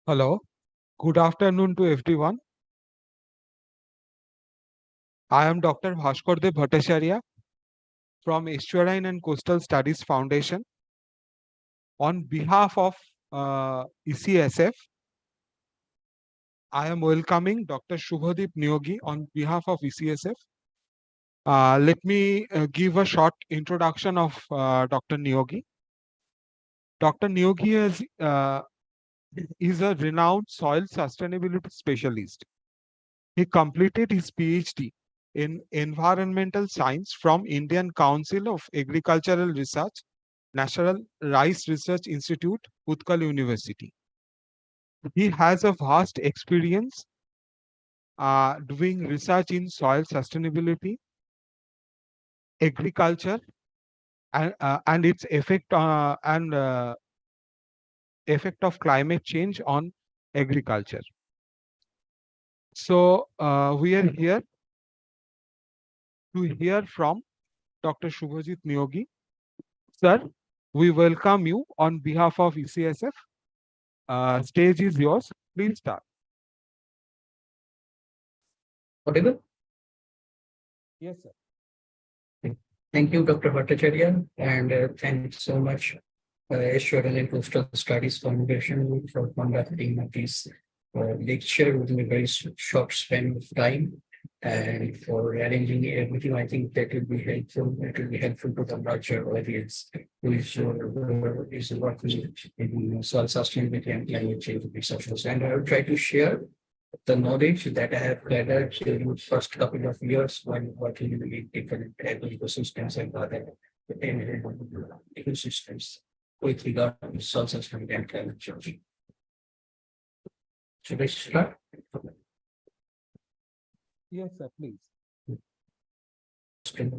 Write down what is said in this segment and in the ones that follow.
Hello, good afternoon to everyone. I am Dr. Bhaskar Bhattacharya from Estuarine and Coastal Studies Foundation. On behalf of ECSF, I am welcoming Dr. Shubhadeep Niyogi on behalf of ECSF. Let me give a short introduction of Dr. Niyogi. Dr. Niyogi is a renowned soil sustainability specialist. He completed his PhD in environmental science from Indian Council of Agricultural Research, National Rice Research Institute, Utkal University. He has a vast experience doing research in soil sustainability, agriculture, and its effect of climate change on agriculture. So we are here to hear from Dr. Shubhajit Niyogi. Sir, we welcome you on behalf of ECSF. Stage is yours. Please start. Audible? Yes, sir. Thank you, Dr. Bhattacharya, and thanks so much, Estuarine and Coastal Studies Foundation for conducting this lecture within a very short span of time and for arranging everything. I think that will be helpful. It will be helpful to the larger audience who is working in soil sustainability and climate change research. And I will try to share the knowledge that I have gathered during the first couple of years while working in different ecosystems and other ecosystems with regard to soil sustainability and climate change. Should I start? Yes, sir, please. Let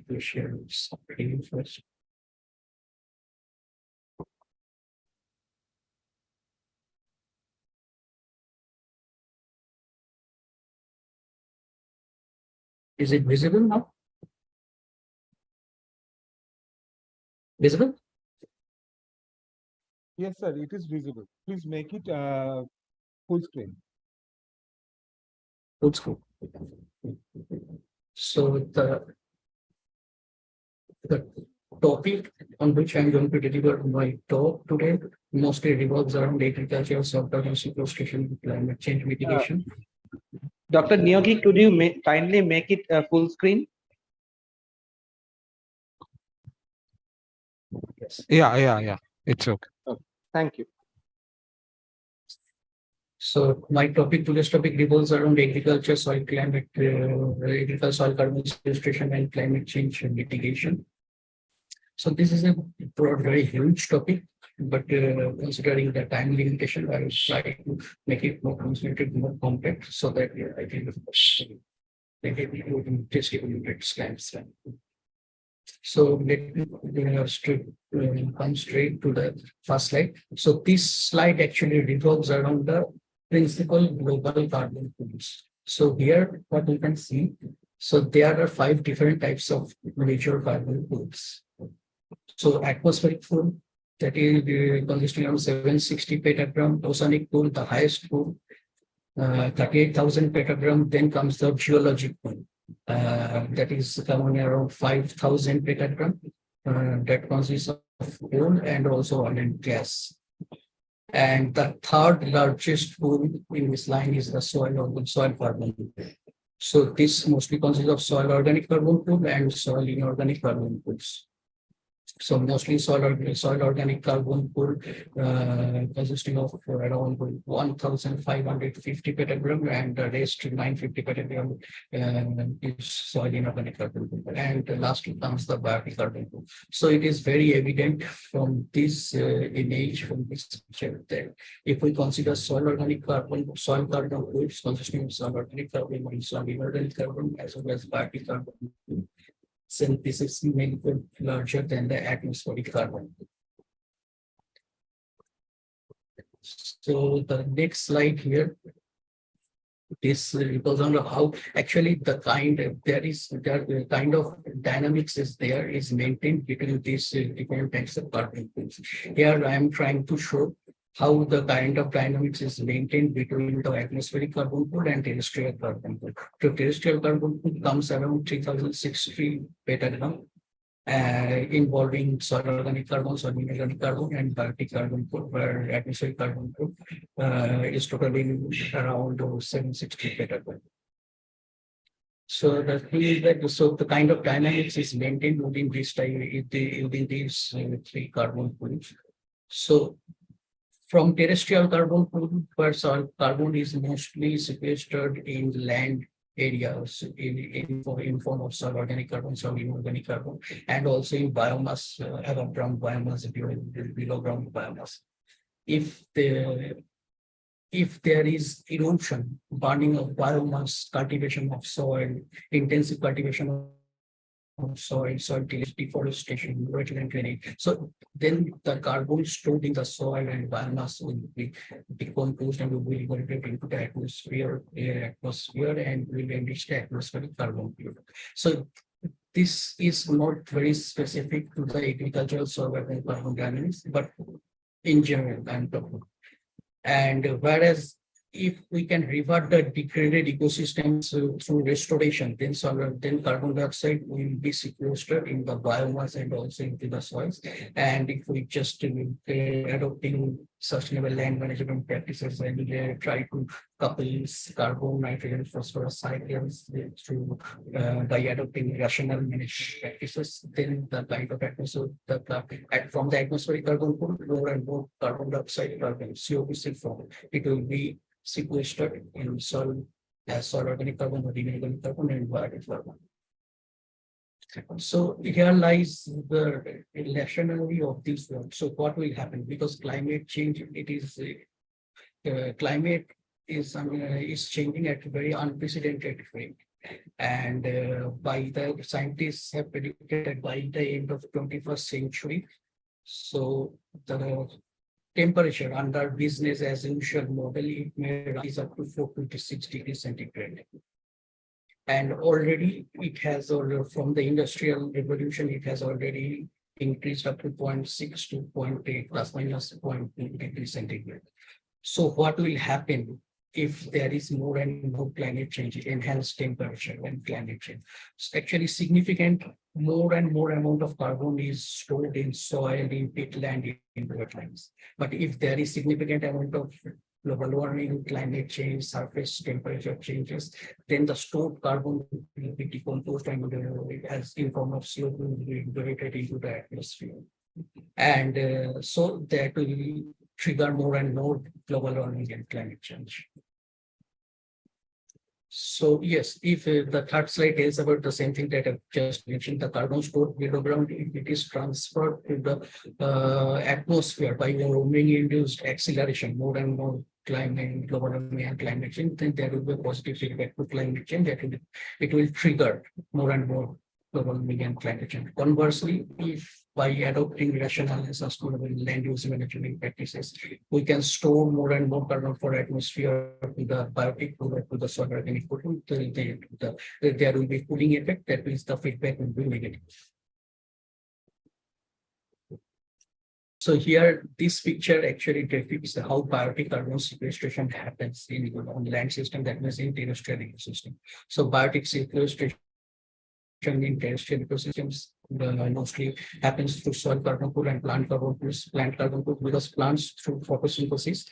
me share something first. Is it visible now? Visible? Yes, sir, it is visible. Please make it full screen. Full screen. So the topic on which I'm going to deliver my talk today mostly revolves around agriculture, soil and sequestration, climate change mitigation. Dr. Niyogi, could you kindly make it full screen? Yes. Yeah. It's okay. Thank you. So my today's topic revolves around agriculture, soil climate, agriculture, soil carbon sequestration, and climate change mitigation. So this is a broad, very huge topic, but considering the time limitation, I will try to make it more concentrated, more compact, so that I can just slides. So let me come straight to the first slide. So this slide actually revolves around the principal global carbon pools. So here, what you can see, so there are 5 different types of major carbon pools. So atmospheric pool, that is consisting of 760 petagram, oceanic pool, the highest pool, 38,000 petagram. Then comes the geologic pool, that is coming around 5,000 petagram. That consists of coal and also oil and gas. And the third largest pool in this line is the soil carbon pool. So this mostly consists of soil organic carbon pool and soil inorganic carbon pools. So mostly soil organic carbon pool consisting of around 1,550 petagram, and the rest 950 petagram is soil inorganic carbon pool. And lastly comes the biotic carbon pool. So it is very evident from this image, from this picture, that if we consider soil carbon pools consisting of soil organic carbon and soil inorganic carbon as well as biotic carbon pool, since this is many larger than the atmospheric carbon. So the next slide here, this goes on how actually the kind of dynamics is maintained between these different types of carbon pools. Here I am trying to show how the kind of dynamics is maintained between the atmospheric carbon pool and terrestrial carbon pool. So terrestrial carbon pool comes around 3060 petagram, involving soil organic carbon, soil inorganic carbon, and biotic carbon pool, where atmospheric carbon pool is totaling around 760 petagram. So the thing is that so the kind of dynamics is maintained within this time within these three carbon pools. So from terrestrial carbon pool, where soil carbon is mostly sequestered in land areas in form of soil organic carbon, soil inorganic carbon, and also in biomass, above ground biomass, below ground biomass. If there is erosion, burning of biomass, cultivation of soil, intensive cultivation of soil tillage, deforestation, wetland drainage. So then the carbon stored in the soil and biomass will be decomposed and will be liberated into the atmosphere, and will enrich the atmospheric carbon pool. So this is not very specific to the agricultural soil and carbon dynamics, but in general, I'm talking. And whereas if we can revert the degraded ecosystems through restoration, then carbon dioxide will be sequestered in the biomass and also into the soils. And if we just adopting sustainable land management practices and try to couple carbon, nitrogen, phosphorus cycles through by adopting rational management practices, then the kind of atmosphere from the atmospheric carbon pool, more and more carbon dioxide, carbon CO2 form, it will be sequestered in soil as soil organic carbon or inorganic carbon and biotic carbon. So here lies the rationality of this world. So what will happen? Because climate change, climate is changing at a very unprecedented rate. And by the scientists have predicted that by the end of 21st century, so the temperature under business as usual model, it may rise up to 426 degrees centigrade. And already it has from the industrial revolution, it has already increased up to 0.6 to 0.8 plus minus 0.2 degrees centigrade. So what will happen if there is more and more climate change, enhanced temperature and climate change? So actually significant more and more amount of carbon is stored in soil, in peatland, in wetlands. But if there is significant amount of global warming, climate change, surface temperature changes, then the stored carbon will be decomposed and as in form of CO2 will be liberated into the atmosphere. And so that will trigger more and more global warming and climate change. So yes, if the third slide tells about the same thing that I've just mentioned, the carbon stored below ground, if it is transferred to the atmosphere by warming-induced acceleration, more and more climate, global warming and climate change, then there will be a positive feedback to climate change that it will trigger more and more global warming and climate change. Conversely, if by adopting rational and sustainable land use management practices, we can store more and more carbon for atmosphere to the biotic to the soil organic cooling, there will be cooling effect. That means the feedback will be negative. So here, this picture actually depicts how biotic carbon sequestration happens on land system, that means in terrestrial ecosystem. So biotic sequestration in terrestrial ecosystems mostly happens through soil carbon pool and plant carbon pools. Plant carbon pool because plants through photosynthesis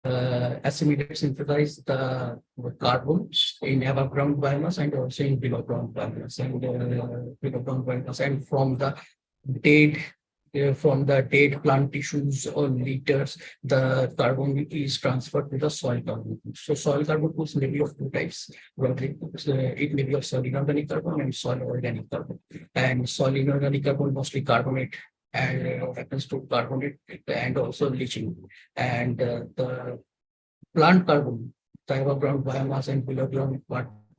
assimilate, synthesize the carbon in above ground biomass and also in below ground biomass and from the dead plant tissues or litters, the carbon is transferred to the soil carbon pool. So soil carbon pools may be of two types. It may be of soil inorganic carbon and soil organic carbon. And soil inorganic carbon mostly carbonate and happens to carbonate and also leaching. And the plant carbon, the above ground biomass and below ground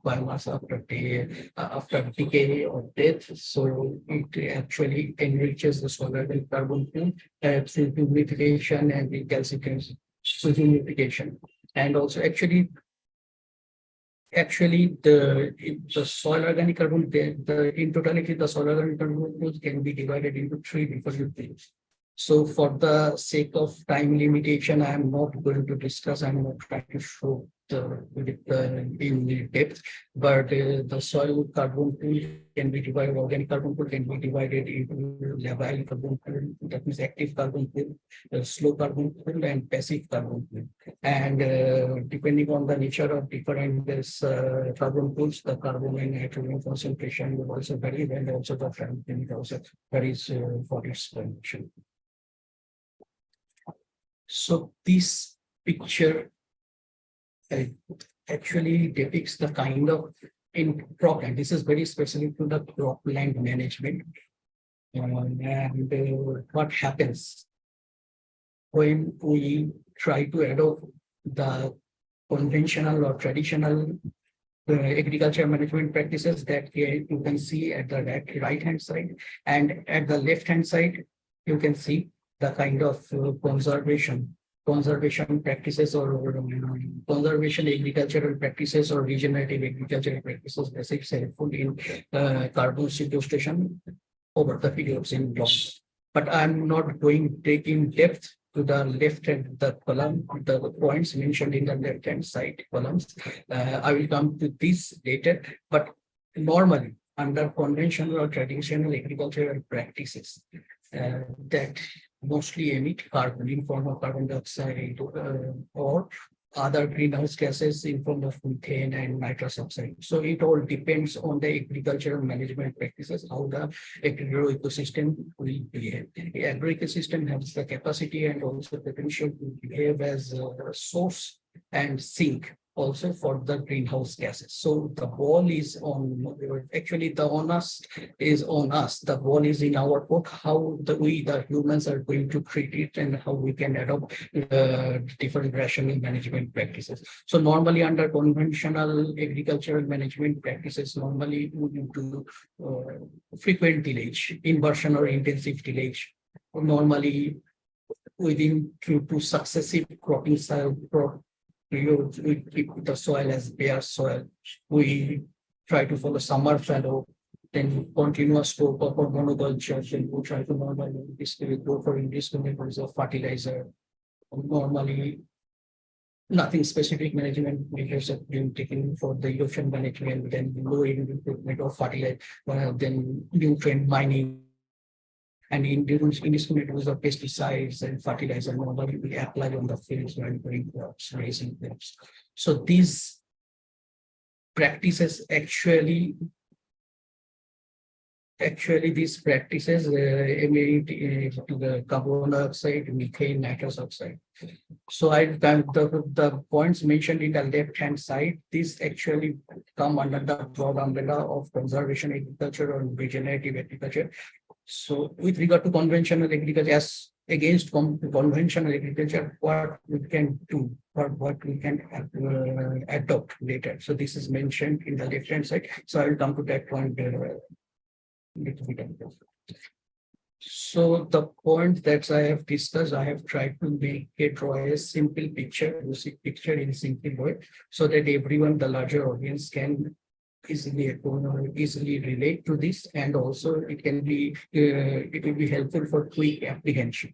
biomass after decay or death. So it actually enriches the soil organic carbon pool through humidification and recalcitrance, so humidification. And also actually the soil organic carbon, in totality, the soil organic carbon can be divided into three different things. So for the sake of time limitation, I am not going to discuss, I'm not trying to show in depth, but the soil carbon pool can be divided, organic carbon pool can be divided into labile carbon pool, that means active carbon pool, slow carbon pool, and passive carbon pool. And depending on the nature of different carbon pools, the carbon and nitrogen concentration will also vary, and also the fragment also varies for its condition. So this picture actually depicts the kind of in cropland. This is very specific to the cropland management. And what happens when we try to adopt the conventional or traditional agriculture management practices that you can see at the right hand side, and at the left hand side you can see the kind of conservation practices or conservation agricultural practices or regenerative agricultural practices that is helpful in carbon sequestration over the periods in long. But I'm not going in depth to the left hand, the column, the points mentioned in the left hand side columns. I will come to this later, but normally under conventional or traditional agricultural practices that mostly emit carbon in form of carbon dioxide or other greenhouse gases in form of methane and nitrous oxide. So it all depends on the agricultural management practices, how the agro-ecosystem will behave. The agro-ecosystem has the capacity and also potential to behave as a source and sink also for the greenhouse gases. So the ball is on, actually the onus is on us. The ball is in our court, how we, the humans, are going to treat it and how we can adopt different rational management practices. So normally under conventional agricultural management practices, normally we do frequent tillage, inversion or intensive tillage. Normally within two successive cropping we keep the soil as bare soil. We try to follow summer fallow, then continuous crop or monoculture, then we try to normally go for indiscriminate use of fertilizer. Normally, nothing specific management measures have been taken for the erosion management, then low improvement of fertilizer, then nutrient mining. And indiscriminate use of pesticides and fertilizer normally we apply on the fields when growing crops, raising crops. So these practices these practices emit the carbon dioxide, methane, nitrous oxide. So the points mentioned in the left hand side, these actually come under the broad umbrella of conservation agriculture or regenerative agriculture. So with regard to conventional agriculture, as against conventional agriculture, what we can do or what we can adopt later. So this is mentioned in the left hand side. So I will come to that point little bit. So the point that I have discussed, I have tried to draw a simple picture, music picture in simple way, so that everyone, the larger audience, can easily relate to this, and also it will be helpful for quick apprehension.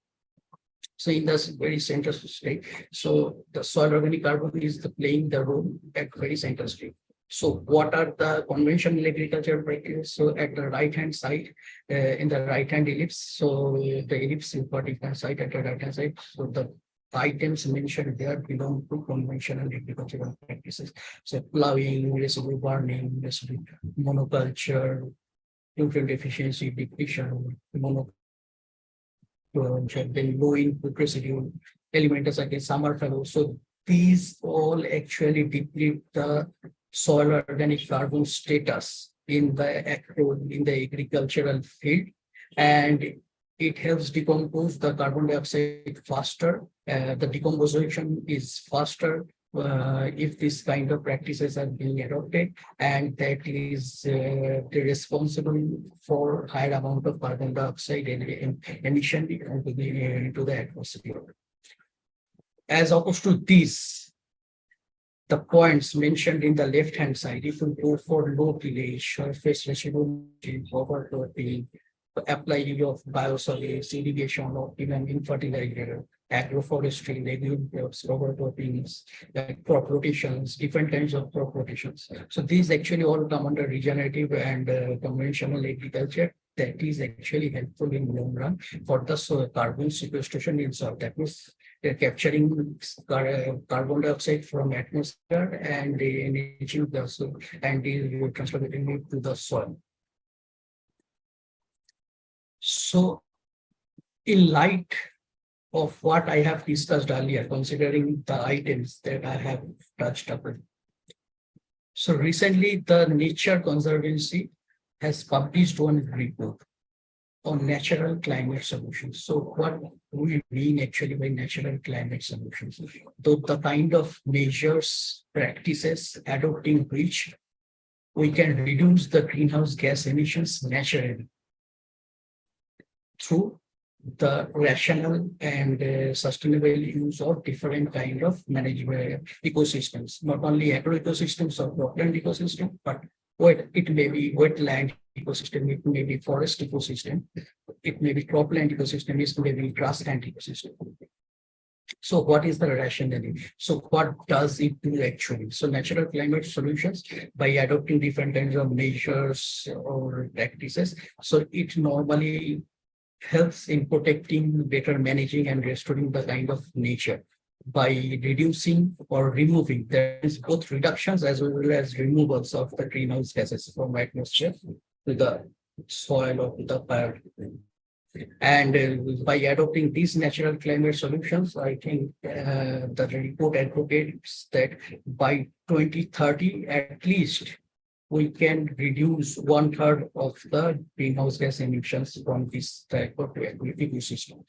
So in this very center state, so the soil organic carbon is playing the role at very center state. So what are the conventional agricultural practices? So at the right hand side, in the right hand ellipse, so the ellipse is different side at the right hand side. So the items mentioned there belong to conventional agricultural practices. So plowing, residue burning, residue monoculture, nutrient deficiency depletion, monoculture, then low input residue, elementals against summer fallow. So these all actually deplete the soil organic carbon status in the agricultural field, and it helps decompose the carbon dioxide faster. The decomposition is faster if this kind of practices are being adopted, and that is responsible for higher amount of carbon dioxide emission into the atmosphere. As opposed to these, the points mentioned in the left hand side, if we go for low tillage, surface residue, cover clothing, apply of biosolids, irrigation, or even in fertilizer, agroforestry, legume crops, cover croppings, crop rotations, different kinds of crop rotations. So these actually all come under regenerative and conventional agriculture. That is actually helpful in long run for the carbon sequestration in soil. That means they're capturing carbon dioxide from atmosphere and enriching the soil and transferring it to the soil. So in light of what I have discussed earlier, considering the items that I have touched upon. So recently, the Nature Conservancy has published one report on natural climate solutions. So what we mean actually by natural climate solutions? The kind of measures, practices, adopting which we can reduce the greenhouse gas emissions naturally through the rational and sustainable use of different kind of management ecosystems, not only agro ecosystems or cropland ecosystem, but it may be wetland ecosystem, it may be forest ecosystem, it may be cropland ecosystem, it may be grassland ecosystem. So what is the rationale? So what does it do actually? So natural climate solutions by adopting different kinds of measures or practices. So it normally helps in protecting, better managing and restoring the kind of nature by reducing or removing. There is both reductions as well as removals of the greenhouse gases from atmosphere to the soil or to the fire. And by adopting these natural climate solutions, I think the report advocates that by 2030, at least, we can reduce 1/3 of the greenhouse gas emissions from this type of ecosystem.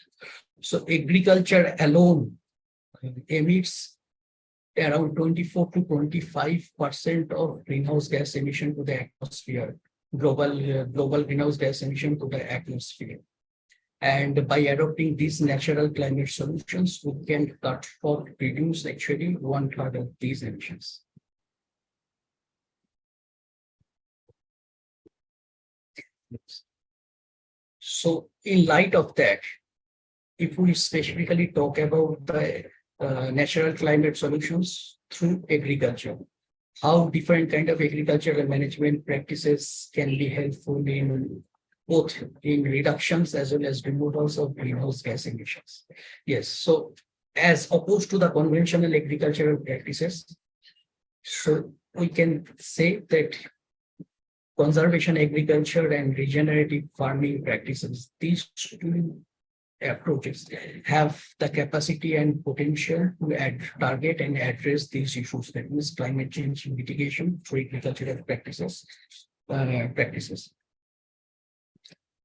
So agriculture alone emits around 24 to 25% of greenhouse gas emission to the atmosphere, global greenhouse gas emission to the atmosphere. And by adopting these natural climate solutions, we can cut or reduce actually 1/3 of these emissions. So in light of that, if we specifically talk about the natural climate solutions through agriculture, how different kind of agricultural management practices can be helpful in both in reductions as well as removals of greenhouse gas emissions. Yes, so as opposed to the conventional agricultural practices, so we can say that conservation agriculture and regenerative farming practices, these two approaches have the capacity and potential to target and address these issues, that means climate change mitigation through agricultural practices.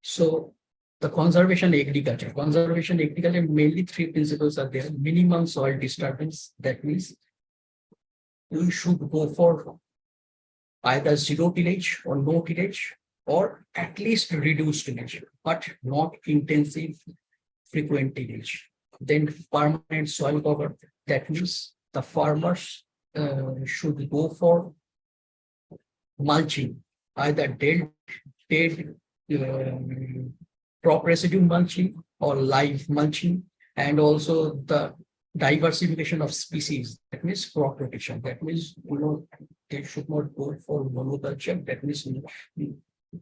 So the conservation agriculture mainly three principles are there. Minimum soil disturbance, that means we should go for either zero tillage or no tillage, or at least reduced tillage, but not intensive frequent tillage. Then permanent soil cover, that means the farmers should go for mulching, either dead crop residue mulching or live mulching, and also the diversification of species, that means crop rotation. That means, they should not go for monoculture, that means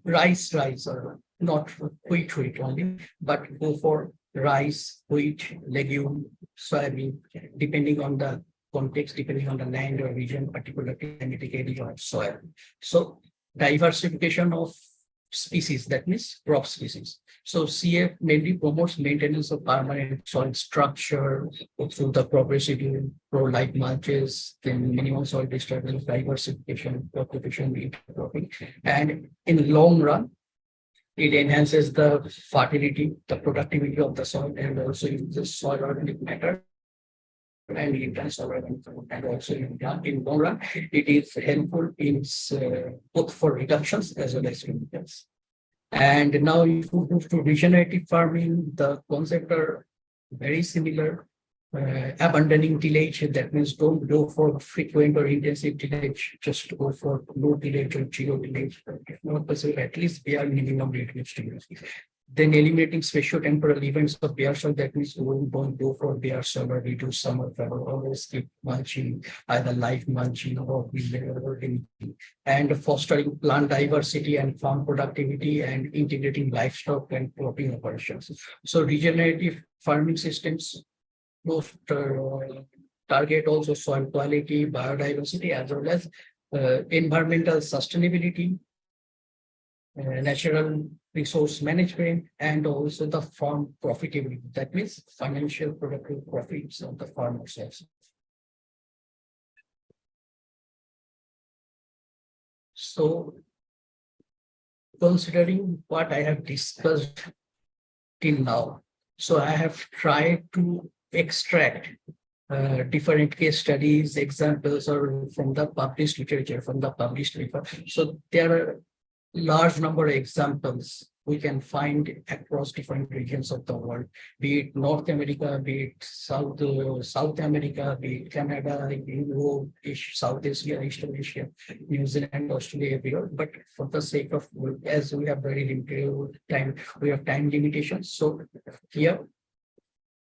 rice or not wheat only, but go for rice, wheat, legume, soybean, depending on the context, depending on the land or region, particular climatic area or soil. So diversification of species, that means crop species. So CF mainly promotes maintenance of permanent soil structure through the crop residue, pro-like mulches, then minimum soil disturbance, diversification, crop rotation, intercropping, and in long run, it enhances the fertility, the productivity of the soil, and also uses soil organic matter and and also in long run, it is helpful in both for reductions as well as removals. And now if we move to regenerative farming, the concept are very similar. Abandoning tillage, that means don't go for frequent or intensive tillage, just go for no tillage or zero tillage. If not possible, at least bare minimum reduced tillage. Then eliminating spatio-temporal events of bare soil, that means we don't go for bare soil or reduce summer travel, always keep mulching, either live mulching or and fostering plant diversity and farm productivity and integrating livestock and cropping operations. So regenerative farming systems most target also soil quality, biodiversity, as well as environmental sustainability, natural resource management, and also the farm profitability. That means financial productive profits of the farmers also. So, considering what I have discussed till now, so I have tried to extract different case studies, examples, or from the published literature, from the published paper. So there are large number of examples we can find across different regions of the world, be it North America, be it South America, be it Canada, Europe, South Asia, Eastern Asia, New Zealand, Australia, everywhere. But for the sake of, as we have very limited time, we have time limitations. So here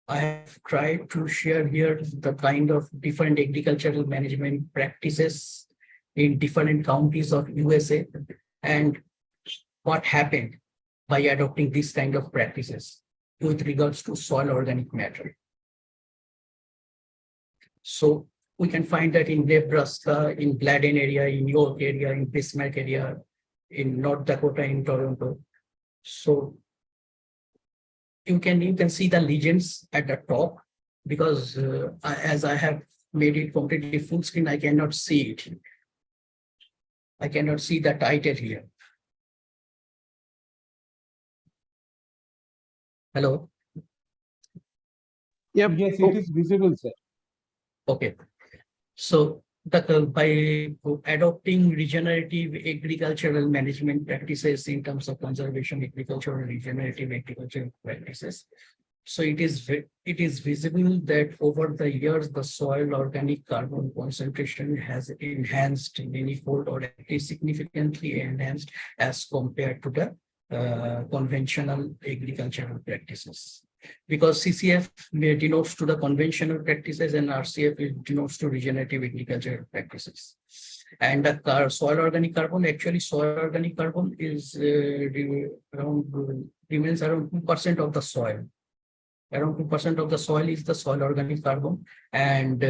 I have tried to share here the kind of different agricultural management practices in different counties of USA and what happened by adopting this kind of practices with regards to soil organic matter. So we can find that in Nebraska, in Gladden area, in York area, in Bismarck area, in North Dakota, in Toronto. So you can see the legends at the top, because as I have made it completely full screen, I cannot see it. I cannot see the title here. Hello. Yep. Yes, it is visible, sir. Okay. So by adopting regenerative agricultural management practices in terms of conservation agriculture and regenerative agricultural practices, so it is visible that over the years the soil organic carbon concentration has enhanced manifold, or at least significantly enhanced as compared to the conventional agricultural practices. Because CCF denotes to the conventional practices and RCF denotes to regenerative agricultural practices. And the soil organic carbon, actually soil organic carbon is remains around 2% of the soil. Around 2% of the soil is the soil organic carbon and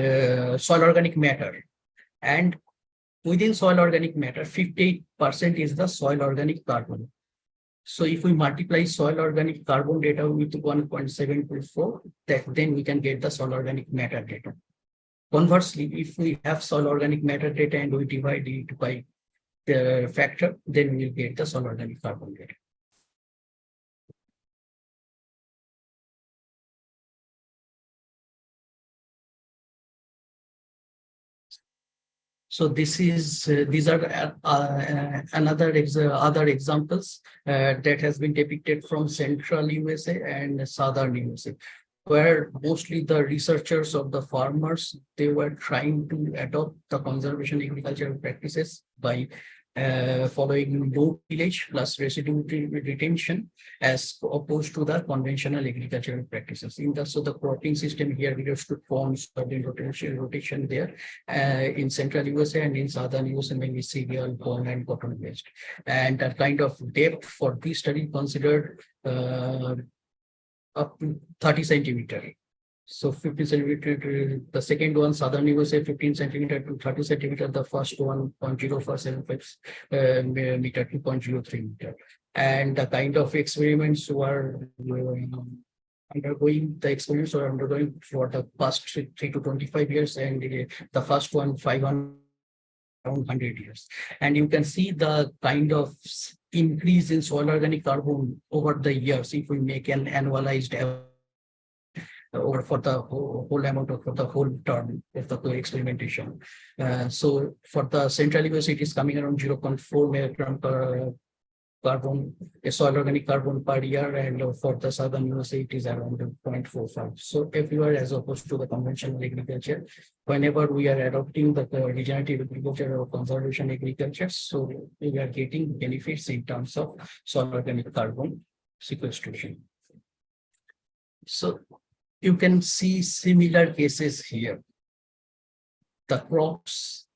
soil organic matter. And within soil organic matter, 58% is the soil organic carbon. So if we multiply soil organic carbon data with 1.724, then we can get the soil organic matter data. Conversely, if we have soil organic matter data and we divide it by the factor, then we will get the soil organic carbon data. So these are other examples that has been depicted from central USA and southern USA, where mostly the researchers of the farmers, they were trying to adopt the conservation agricultural practices by following low tillage plus residue retention as opposed to the conventional agricultural practices. So the cropping system here relates to corn, soybean rotation there in central USA, and in southern USA mainly cereal, corn and cotton based. And that kind of depth for this study considered up to 30 centimeter. So 15 centimeter, the second one, southern USA, 15 centimeter to 30 centimeter, the first one, 0.0475 meter to 0.03 meter. And the kind of experiments were undergoing for the past 3 to 25 years, and the first one, 500, around 100 years. And you can see the kind of increase in soil organic carbon over the years if we make an annualized or for the whole amount of for the whole term of the experimentation. So for the central US, it is coming around 0.4 milligram per carbon, soil organic carbon per year, and for the southern USA, it is around 0.45. So everywhere, as opposed to the conventional agriculture, whenever we are adopting the regenerative agriculture or conservation agriculture, so we are getting benefits in terms of soil organic carbon. sequestration. So you can see similar cases here. The crops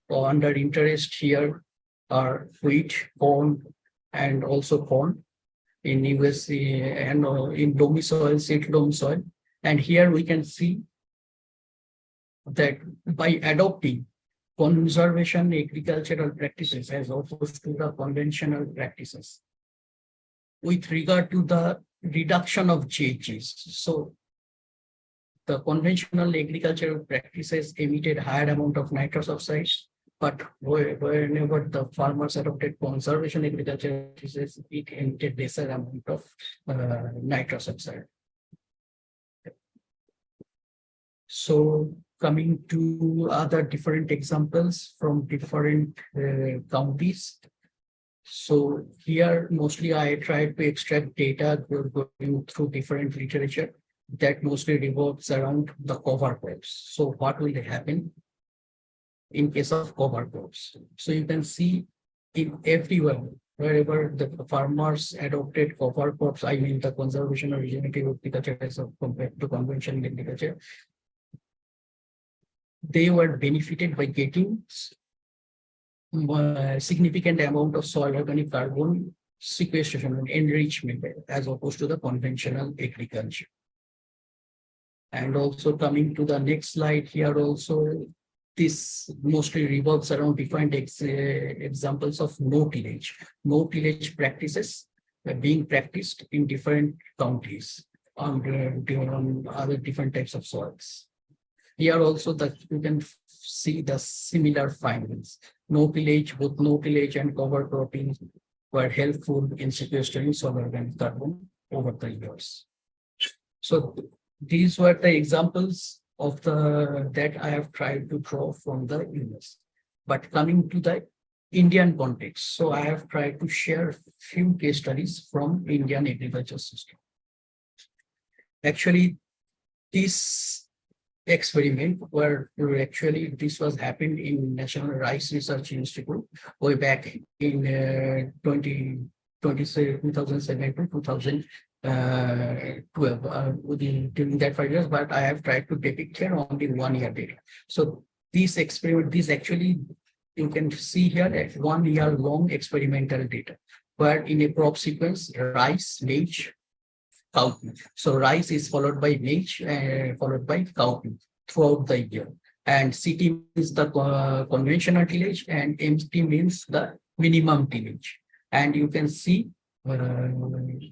under interest here are wheat, corn, and also corn in USA and in loamy soil, seed loam soil. And here we can see that by adopting conservation agricultural practices as opposed to the conventional practices, with regard to the reduction of GHGs. So the conventional agricultural practices emitted higher amount of nitrous oxides, but whenever the farmers adopted conservation agricultural practices, it emitted lesser amount of nitrous oxide. So coming to other different examples from different counties. So here mostly I tried to extract data going through different literature that mostly revolves around the cover crops. So what will happen in case of cover crops? So you can see in everywhere, wherever the farmers adopted cover crops, I mean the conservation or regenerative agriculture as compared to conventional agriculture, they were benefited by getting significant amount of soil organic carbon sequestration and enrichment as opposed to the conventional agriculture. And also coming to the next slide here also, this mostly revolves around defined examples of no tillage. No tillage practices being practiced in different counties on other different types of soils. Here also that you can see the similar findings. No tillage, both no tillage and cover cropping were helpful in sequestering soil organic carbon over the years. So these were the examples of that I have tried to draw from the US. But coming to the Indian context, so I have tried to share few case studies from Indian agriculture system. Actually, this experiment where actually this was happened in National Rice Research Institute way back in 2007 to 2012 during that 5 years, but I have tried to depict here only 1 year data. So this experiment, this actually you can see here at 1 year long experimental data, where in a crop sequence, rice, maize, cowpea. So rice is followed by maize, followed by cowpea throughout the year. And CT means the conventional tillage and MT means the minimum tillage. And you can see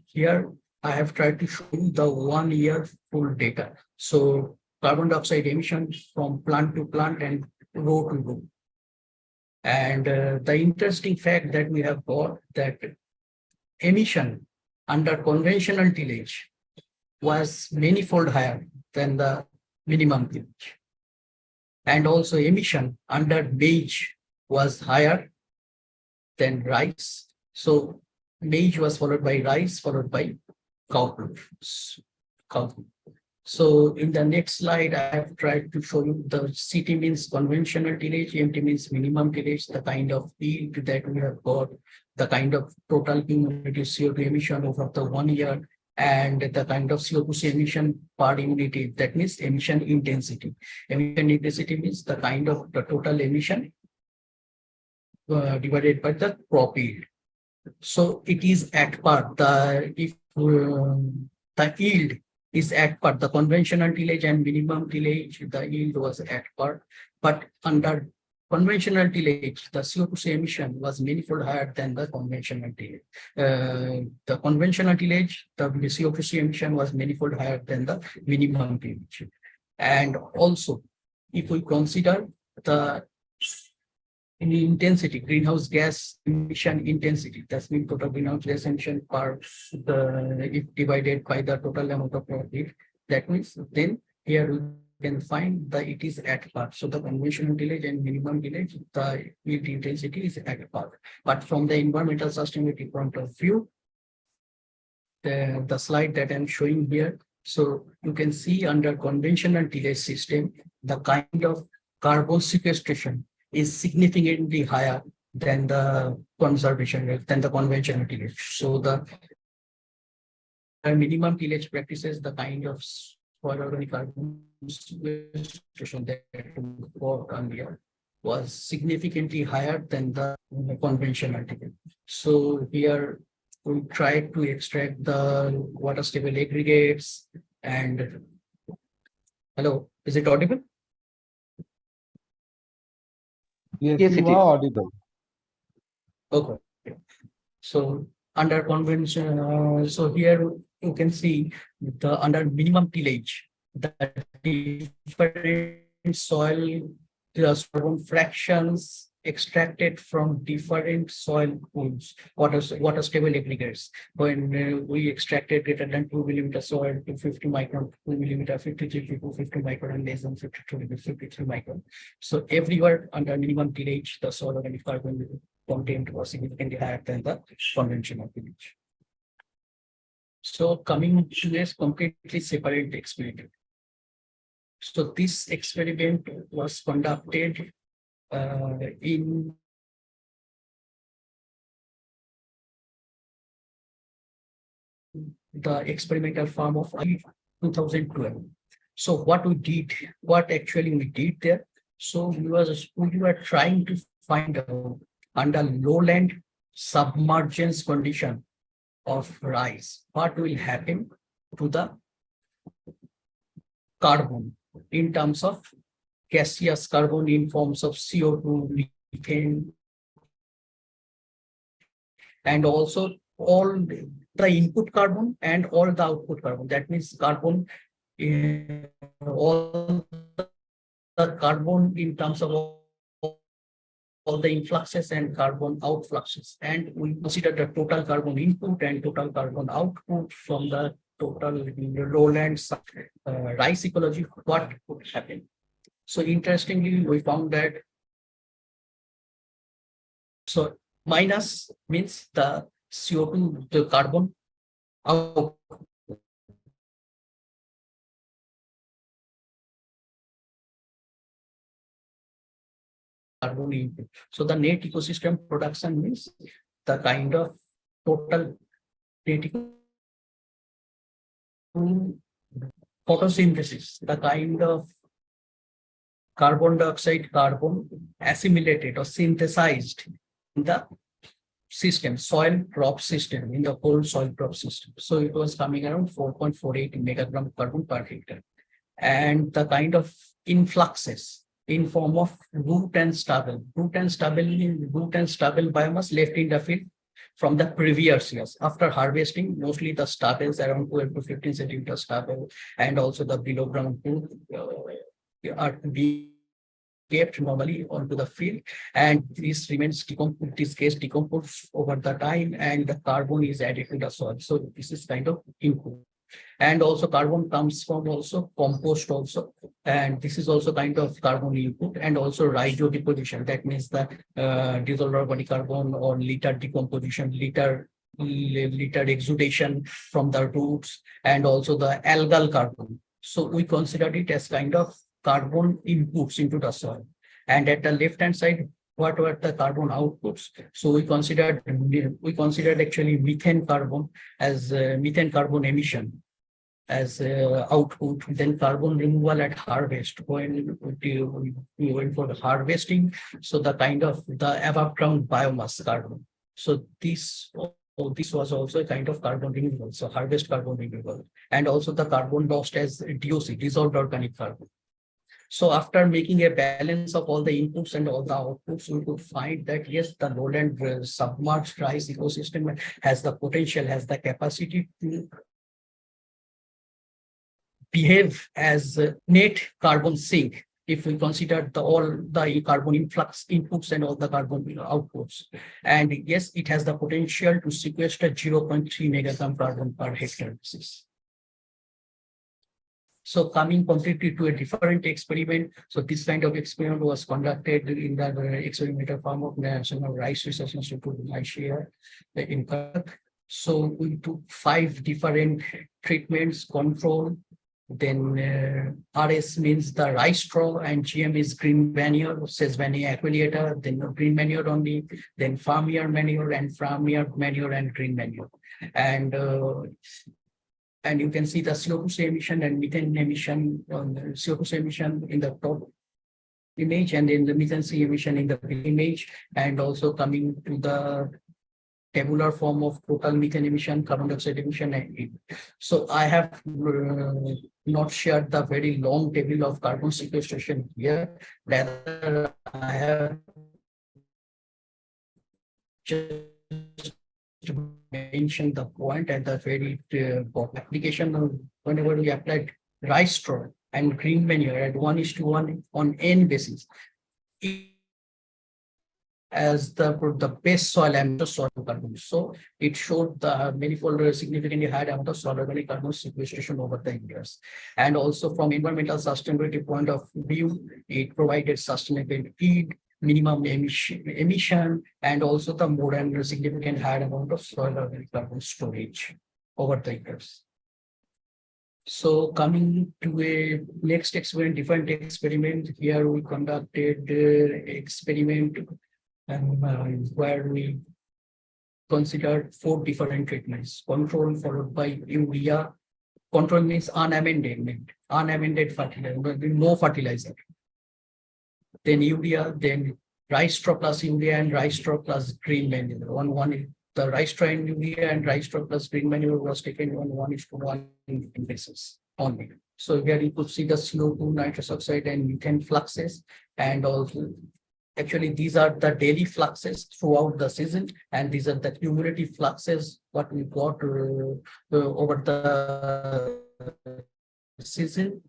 here, I have tried to show you the 1 year full data. So carbon dioxide emissions from plant to plant and row to row. And the interesting fact that we have got that emission under conventional tillage was manifold higher than the minimum tillage. And also emission under maize was higher than rice. So maize was followed by rice, followed by cowpea. So in the next slide, I have tried to show you the CT means conventional tillage, MT means minimum tillage, the kind of yield that we have got, the kind of total cumulative CO2 emission over the 1 year, and the kind of CO2 emission per unit, that means emission intensity. Emission intensity means the kind of the total emission divided by the crop yield. So it is at par. The yield is at par. The conventional tillage and minimum tillage, the yield was at par. But under conventional tillage, the CO2 emission was manifold higher than the conventional tillage. The conventional tillage, the CO2 emission was manifold higher than the minimum tillage. And also, if we consider the intensity, greenhouse gas emission intensity, that's mean total greenhouse gas emission per if divided by the total amount of profit, that means then here we can find that it is at par. So the conventional tillage and minimum tillage, the yield intensity is at par. But from the environmental sustainability point of view, the slide that I'm showing here, so you can see under conventional tillage system, the kind of carbon sequestration is significantly higher than the conservation rate, than the conventional tillage. So the minimum tillage practices, the kind of soil organic carbon sequestration that we got earlier was significantly higher than the conventional article. So here we try to extract the water stable aggregates and hello, is it audible? Yes, Yes, you it are is. audible. Okay. So under convention, so here you can see the under minimum tillage, the different soil carbon fractions extracted from different soil pools, water stable aggregates. When we extracted greater than 2 mm soil to 50 micron, 2 mm, 53 to 250 micron, and less than 52 to 53 micron. So everywhere under minimum tillage, the soil organic carbon content was significantly higher than the conventional tillage. So coming to this completely separate experiment. So this experiment was conducted in the experimental farm of 2012. So what actually we did there? So we were trying to find out under lowland submergence condition of rice, what will happen to the carbon in terms of gaseous carbon in forms of CO2, methane, and also all the input carbon and all the output carbon. That means carbon, all the carbon in terms of all the influxes and carbon outfluxes. And we consider the total carbon input and total carbon output from the total lowlands rice ecology, what would happen. So interestingly, we found that so minus means the CO2, the carbon out. Carbon input. So the net ecosystem production means the kind of total net photosynthesis, the kind of carbon dioxide, carbon assimilated or synthesized in the system, soil crop system, in the whole soil crop system. So it was coming around 4.48 megagram carbon per hectare. And the kind of influxes in form of root and stubble biomass left in the field from the previous years. After harvesting, mostly the stubbles around 12 to 15 centimeter stubble, and also the below ground food are being kept normally onto the field, and this remains decomposed, this gets decomposed over the time, and the carbon is added to the soil. So this is kind of input. And also carbon comes from also compost also, and this is also kind of carbon input, and also rhizio deposition. That means the dissolved organic carbon or litter decomposition, litter exudation from the roots, and also the algal carbon. So we considered it as kind of carbon inputs into the soil. And at the left hand side, what were the carbon outputs? So we considered actually methane carbon as methane carbon emission as output, then carbon removal at harvest when we went for the harvesting. So the kind of the above ground biomass carbon. So this was also a kind of carbon removal. So harvest carbon removal, and also the carbon lost as DOC, dissolved organic carbon. So after making a balance of all the inputs and all the outputs, we could find that yes, the lowland submerged rice ecosystem has the potential, has the capacity to behave as a net carbon sink if we consider all the carbon influx inputs and all the carbon outputs. And yes, it has the potential to sequester 0.3 megagram carbon per hectare basis. So coming completely to a different experiment. So this kind of experiment was conducted in the experimental farm of National Rice Research Institute in Malaysia in Kazakh. So we took 5 different treatments, control, then RS means the rice straw, and GM is green manure, Sesbania aquilata, then green manure only, then farmyard manure and green manure. And And you can see the CO2 emission and methane emission on the CO2 emission in the top image, and then the methane emission in the image, and also coming to the tabular form of total methane emission, carbon dioxide emission, and heat. So I have not shared the very long table of carbon sequestration here. Rather, I have just mentioned the point at the very application of whenever we applied rice straw and green manure at 1:1 on N basis. As the best soil and the soil carbon. So it showed the manifold significantly high amount of soil organic carbon sequestration over the years. And also from environmental sustainability point of view, it provided sustainable heat, minimum emission, and also the more and significant high amount of soil organic carbon storage over the years. So coming to a next experiment, different experiment, here we conducted experiment where we considered 4 different treatments: control followed by urea. Control means unamended fertilizer, no fertilizer. Then urea, then rice straw plus urea and rice straw plus green manure. The rice straw and urea and rice straw plus green manure was taken on 1:1 basis only. So here you could see the CO2, nitrous oxide, and methane fluxes, and also actually these are the daily fluxes throughout the season, and these are the cumulative fluxes what we got over the season,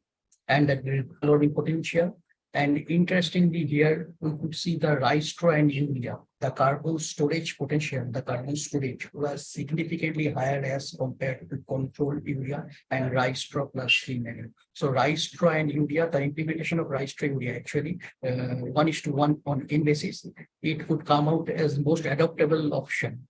and the loading potential. And interestingly, here we could see the rice straw and urea, the carbon storage potential, the carbon storage was significantly higher as compared to control urea and rice straw plus green manure. So rice straw and urea, the implementation of rice straw urea actually 1:1 on N basis, it would come out as most adaptable option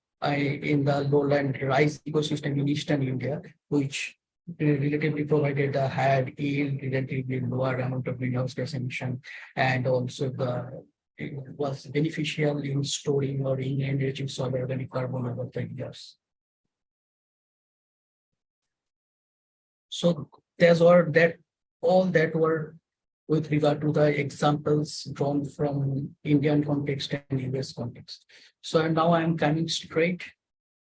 in the lowland rice ecosystem in eastern India, which relatively provided a higher yield, relatively lower amount of greenhouse gas emission, and also it was beneficial in storing or in enriching soil organic carbon over the years. So all that were with regard to the examples drawn from Indian context and US context. So now I am coming straight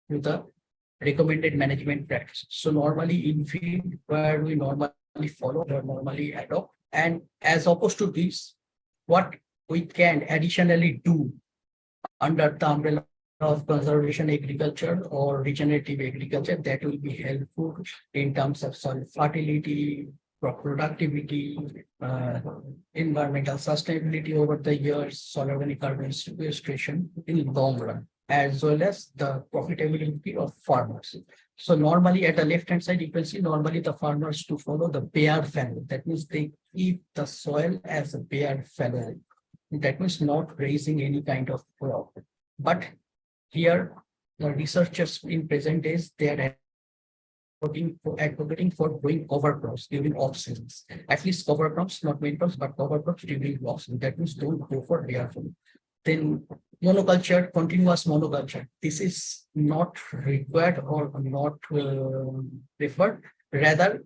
to the recommended management practices. So normally in field where we normally follow or normally adopt, and as opposed to this, what we can additionally do under the umbrella of conservation agriculture or regenerative agriculture that will be helpful in terms of soil fertility, crop productivity, environmental sustainability over the years, soil organic carbon sequestration in long run, as well as the profitability of farmers. So normally at the left-hand side, you can see normally the farmers to follow the bare fallow. That means they keep the soil as a bare fallow. That means not raising any kind of crop. But here, the researchers in present days, they are advocating for growing cover crops during off seasons. At least cover crops, not main crops, but cover crops during off season. That means don't go for bare fallow. Then monoculture, continuous monoculture. This is not required or not preferred. Rather,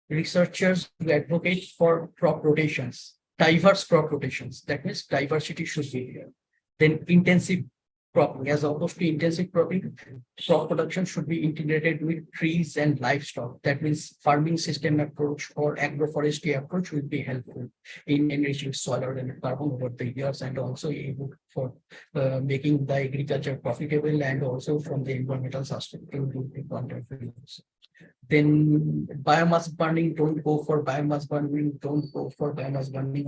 researchers advocate for crop rotations, diverse crop rotations. That means diversity should be here. Then intensive cropping, as opposed to intensive cropping, crop production should be integrated with trees and livestock. That means farming system approach or agroforestry approach will be helpful in enriching soil organic carbon over the years, and also for making the agriculture profitable, and also from the environmental sustainability point of view. Then biomass burning, don't go for biomass burning,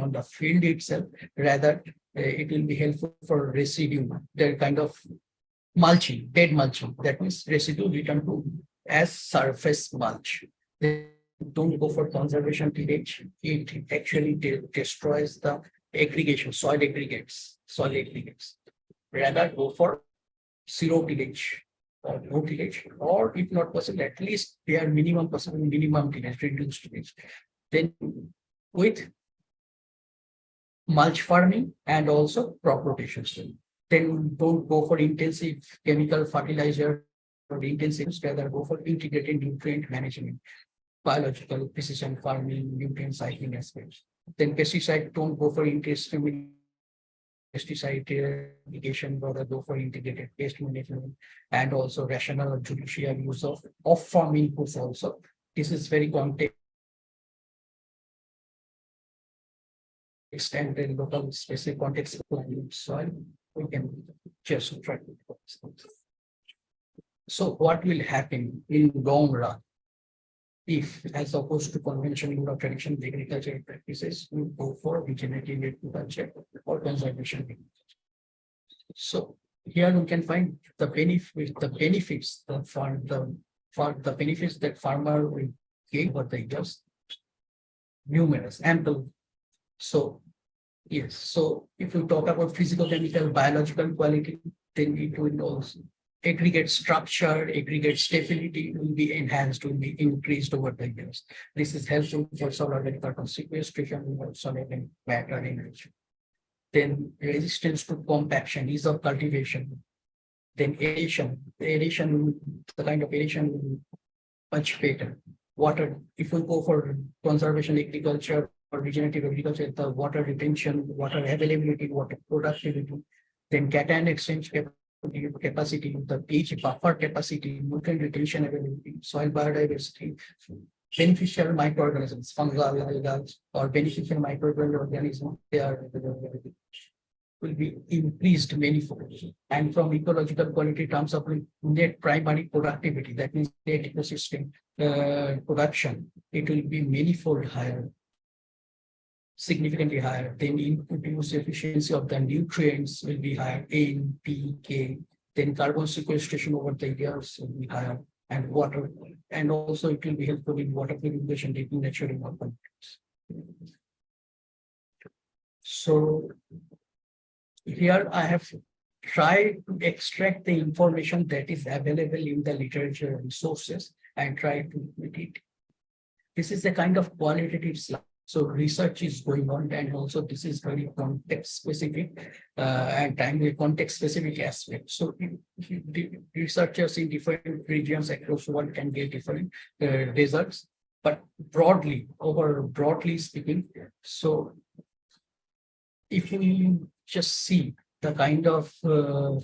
on the field itself. Rather, it will be helpful for residue, the kind of mulching, dead mulching. That means residue returned to as surface mulch. Then don't go for conservation tillage. It actually destroys the aggregation, soil aggregates. Rather, go for zero tillage or no tillage, or if not possible, at least bare minimum possible minimum tillage, reduced tillage. Then with mulch farming and also crop rotations. Then don't go for intensive chemical fertilizer intensive, rather go for integrated nutrient management, biological precision farming, nutrient cycling aspects. Then pesticide, don't go for intensive pesticide irrigation, rather go for integrated pest management, and also rational or judicial use of off-farm inputs also. This is very context and then local specific context soil. We can just try to. So what will happen in long run if, as opposed to conventional or traditional agricultural practices, we go for regenerative agriculture or conservation agriculture? So here we can find the benefits the benefits that farmer will gain over the years. Numerous, ample. So yes, so if you talk about physical, chemical, biological quality, then it will also aggregate structure, aggregate stability will be enhanced, will be increased over the years. This is helpful for soil organic carbon sequestration, soil organic matter enrichment. Then resistance to compaction, ease of cultivation. Then aeration, the kind of aeration will be much better. Water, if we go for conservation agriculture or regenerative agriculture, the water retention, water availability, water productivity, then cation exchange capacity, the pH buffer capacity, nutrient retention availability, soil biodiversity, beneficial microorganisms, fungal, algal, or beneficial microorganisms, they are will be increased manifold. And from ecological quality terms of net primary productivity, that means net ecosystem production, it will be manifold higher, significantly higher. Then input use efficiency of the nutrients will be higher, N, P, K. Then carbon sequestration over the years will be higher, and water, and also it will be helpful in water purification, denaturing of countries. So here I have tried to extract the information that is available in the literature resources and try to put it. This is a kind of qualitative slide. So research is going on, and also this is very context specific and timely context specific aspect. So the researchers in different regions across the world can get different results, but broadly speaking, so if we just see the kind of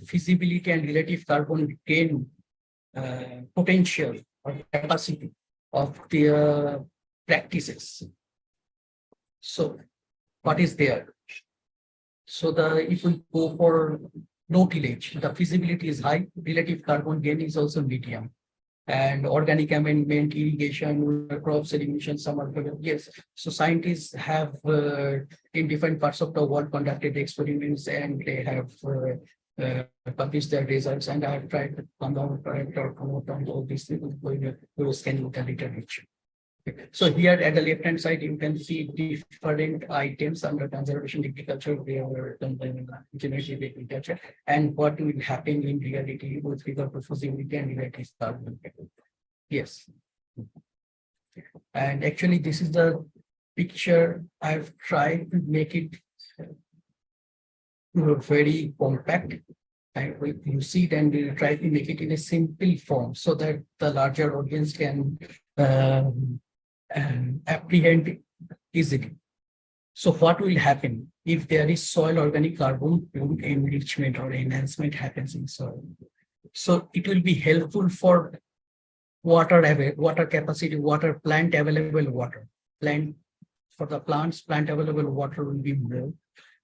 feasibility and relative carbon gain potential or capacity of their practices. So what is there? So if we go for no tillage, the feasibility is high, relative carbon gain is also medium. And organic amendment, irrigation, crop elimination, summer, yes. So scientists have in different parts of the world conducted experiments, and they have published their results, and I have tried to come out or promote on all these things to scanning the literature. So here at the left-hand side, you can see different items under conservation agriculture, regenerative agriculture, and what will happen in reality with regard to feasibility and relative carbon. Yes. And actually, this is the picture. I've tried to make it very compact. And you see it, and we'll try to make it in a simple form so that the larger audience can apprehend it easily. So what will happen if there is soil organic carbon enrichment or enhancement happens in soil? So it will be helpful for water capacity, plant available water. For the plants, plant available water will be more.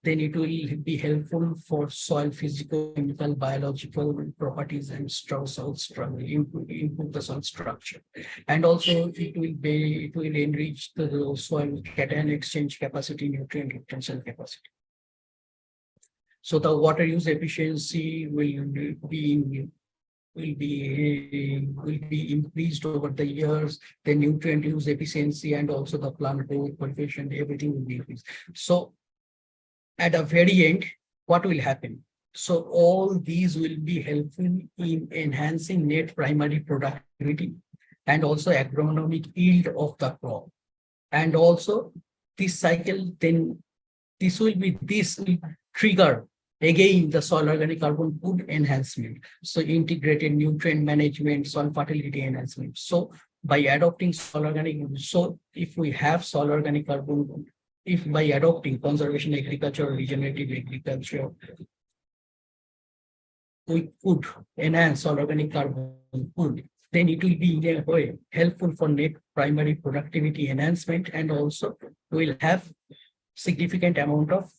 Then it will be helpful for soil physical, chemical, biological properties and soil structure, improve the soil structure. And also it will enrich the soil cation exchange capacity, nutrient retention capacity. So the water use efficiency will be increased over the years. The nutrient use efficiency and also the plant growth coefficient, everything will be increased. So at the very end, what will happen? So all these will be helpful in enhancing net primary productivity and also agronomic yield of the crop. And also this cycle, then this will trigger Again, the soil organic carbon food enhancement. So integrated nutrient management, soil fertility enhancement. So by adopting soil organic, so if we have soil organic carbon, if by adopting conservation agriculture or regenerative agriculture, we could enhance soil organic carbon food, then it will be in a way helpful for net primary productivity enhancement, and also will have significant amount of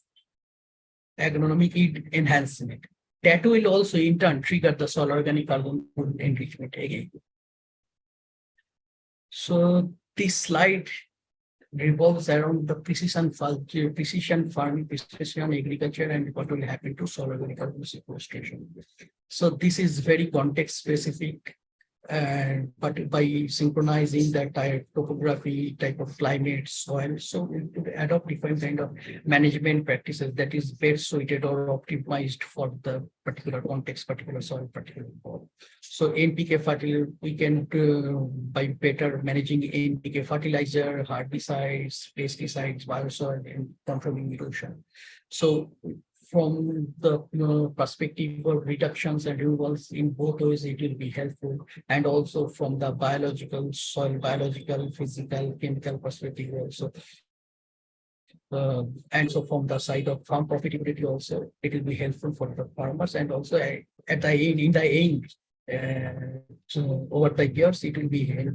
agronomic yield enhancement. That will also in turn trigger the soil organic carbon food enrichment again. So this slide revolves around the precision farming, precision agriculture, and what will happen to soil organic carbon sequestration. So this is very context specific, and but by synchronizing the topography, type of climate, soil, so we could adopt different kind of management practices that is best suited or optimized for the particular context, particular soil, particular crop. So NPK fertilizer, we can by better managing NPK fertilizer, herbicides, pesticides, biosoil, and controlling erosion. So from the perspective of reductions and removals in both ways, it will be helpful. And also from the biological, soil biological, physical, chemical perspective also. And so from the side of farm profitability also, it will be helpful for the farmers. And also at the end, in the end, so over the years, it will be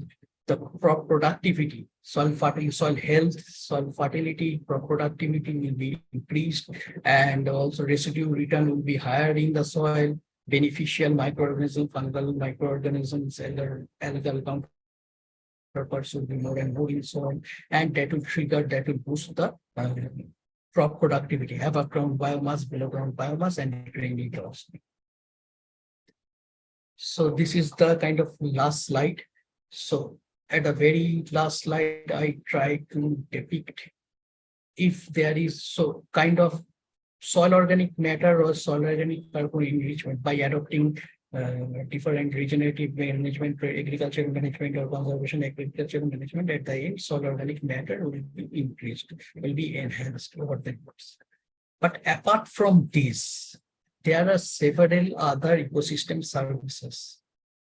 the crop productivity, soil fertility, soil health, soil fertility, crop productivity will be increased, and also residue return will be higher in the soil, beneficial microorganisms, fungal microorganisms, algal counterparts will be more and more in soil, and that will trigger, that will boost the crop productivity, above ground biomass, below ground biomass, and drainage also. So this is the kind of last slide. So at the very last slide, I try to depict if there is so kind of soil organic matter or soil organic carbon enrichment by adopting different regenerative management, agricultural management, or conservation agricultural management. At the end, soil organic matter will be increased, will be enhanced over the years. But apart from this, there are several other ecosystem services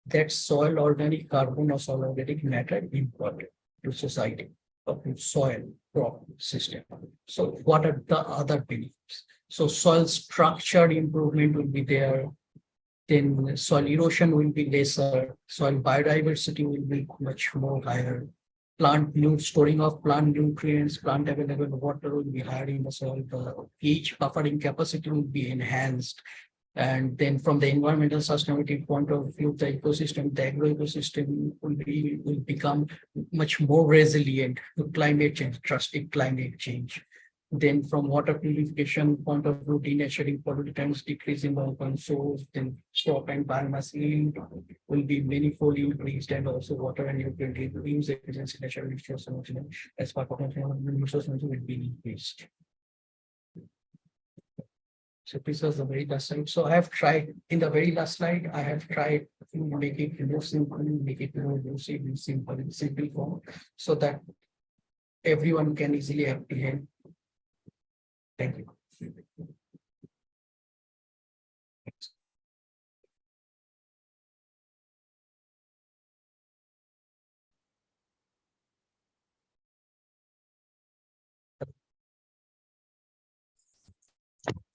that soil organic carbon or soil organic matter important to society or to soil crop system. So what are the other benefits? So soil structure improvement will be there. Then soil erosion will be lesser. Soil biodiversity will be much more higher. Storing of plant nutrients, plant available water will be higher in the soil. The pH buffering capacity will be enhanced. And then from the environmental sustainability point of view, the ecosystem, the agro-ecosystem will become much more resilient to climate change, drastic climate change. Then from water purification point of view, denaturing pollutants, decreasing the open source, then crop and biomass yield will be manifold increased, and also water and nutrient use efficiency, natural resource management as part of resource management will be increased. So this was the very last slide. So I have tried in the very last slide, I have tried to make it more simple, make it more usable, simple in simple form, so that everyone can easily apprehend. Thank you.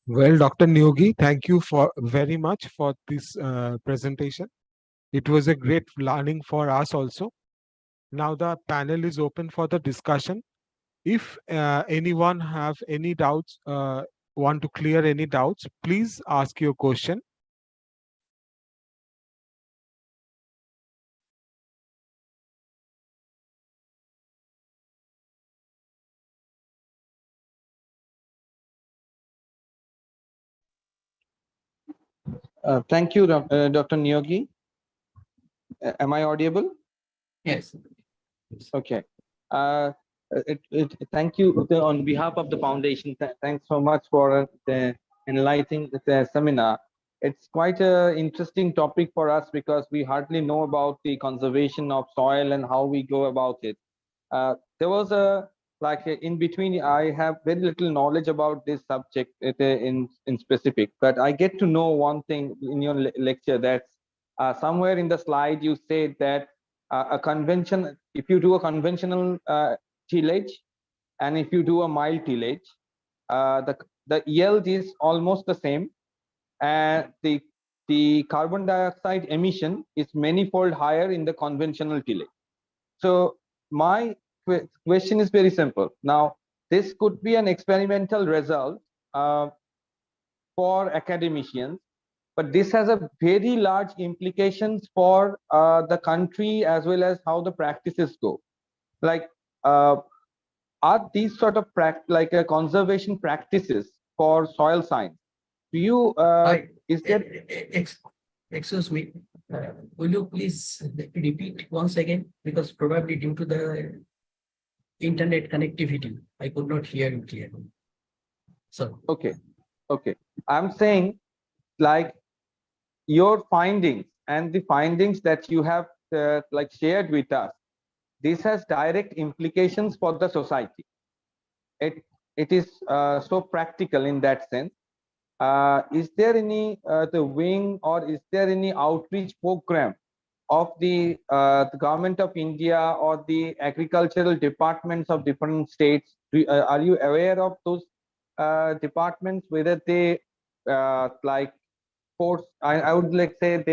Well, Dr. Nyogi, thank you for very much for this presentation. It was a great learning for us also. Now the panel is open for the discussion. If anyone have any doubts, want to clear any doubts, please ask your question. Thank you, Dr. Nyogi. Am I audible? Yes. Okay. Thank you on behalf of the foundation. Thanks so much for the enlightening the seminar. It's quite an interesting topic for us because we hardly know about the conservation of soil and how we go about it. There was a like in between, I have very little knowledge about this subject in specific, but I get to know one thing in your lecture, that somewhere in the slide you said that a convention, if you do a conventional tillage and if you do a mild tillage, the yield is almost the same, and the carbon dioxide emission is many-fold higher in the conventional tillage. So my question is very simple. Now, this could be an experimental result uh, for academicians, but this has a very large implications for the country as well as how the practices go. Like, are these sort of conservation practices for soil science? Do you is there? Excuse me, will you please repeat once again? Because probably due to the internet connectivity, I could not hear you clearly. So, Okay, I'm saying, like, your findings and the findings that you have like shared with us, this has direct implications for the society. It is so practical in that sense. Is there any the wing, or is there any outreach program of the government of India or the agricultural departments of different states? Are you aware of those departments, whether they like force, I would like say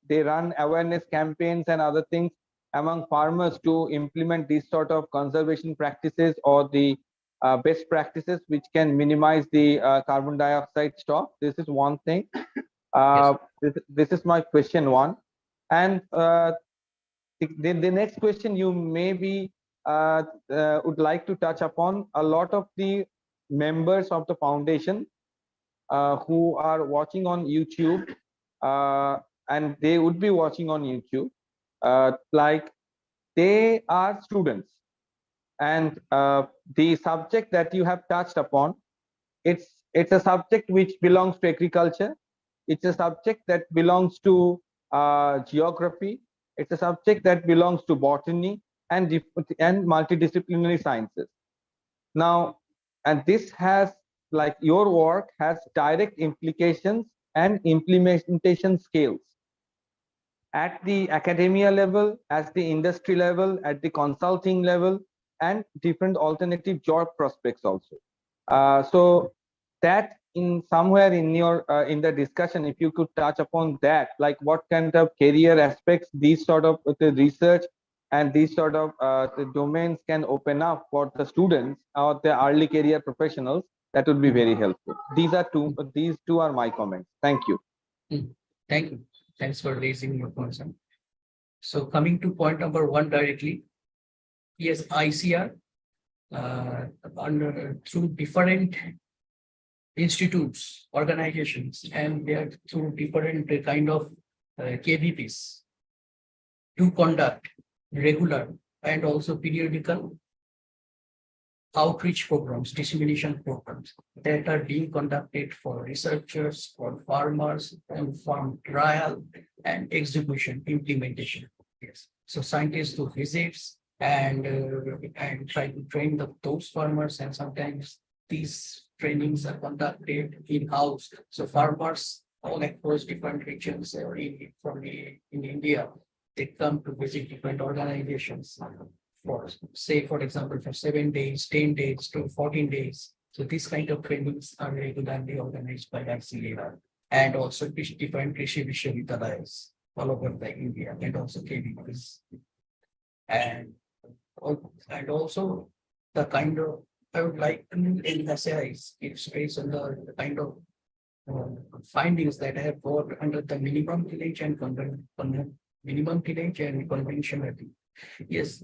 they run awareness campaigns and other things among farmers to implement these sort of conservation practices or the best practices which can minimize the carbon dioxide stock? This is one thing. yes, This is my question one. And the next question you maybe would like to touch upon, a lot of the members of the foundation who are watching on YouTube, and they would be watching on YouTube, like, they are students, and the subject that you have touched upon, it's a subject which belongs to agriculture. It's a subject that belongs to geography. It's a subject that belongs to botany and multidisciplinary sciences. Now, and this has, like, your work has direct implications and implementation scales at the academia level, at the industry level, at the consulting level, and different alternative job prospects also. So that, in somewhere in your in the discussion, if you could touch upon that, like what kind of career aspects these sort of the research and these sort of the domains can open up for the students or the early career professionals, that would be very helpful. These two are my comments. Thank you. thank you. Thanks for raising your concern. So coming to point number one directly, yes, ICR through different institutes, organizations, and they are through different kind of KVPs to conduct regular and also periodical outreach programs, dissemination programs that are being conducted for researchers, for farmers, and farm trial and execution implementation. Yes. So scientists do visits and try to train those farmers, and sometimes these trainings are conducted in-house. So farmers all across different regions in India, they come to visit different organizations for, say, for example, for 7 days, 10 days to 14 days. So these kind of trainings are regularly organized by ICAR and also different Krishi Vishwavidyalays all over the India, and also KVPs. And also the kind of, I would like to emphasize, it's based on the kind of findings that I have got under the minimum tillage and minimum tillage and conventionality. Yes,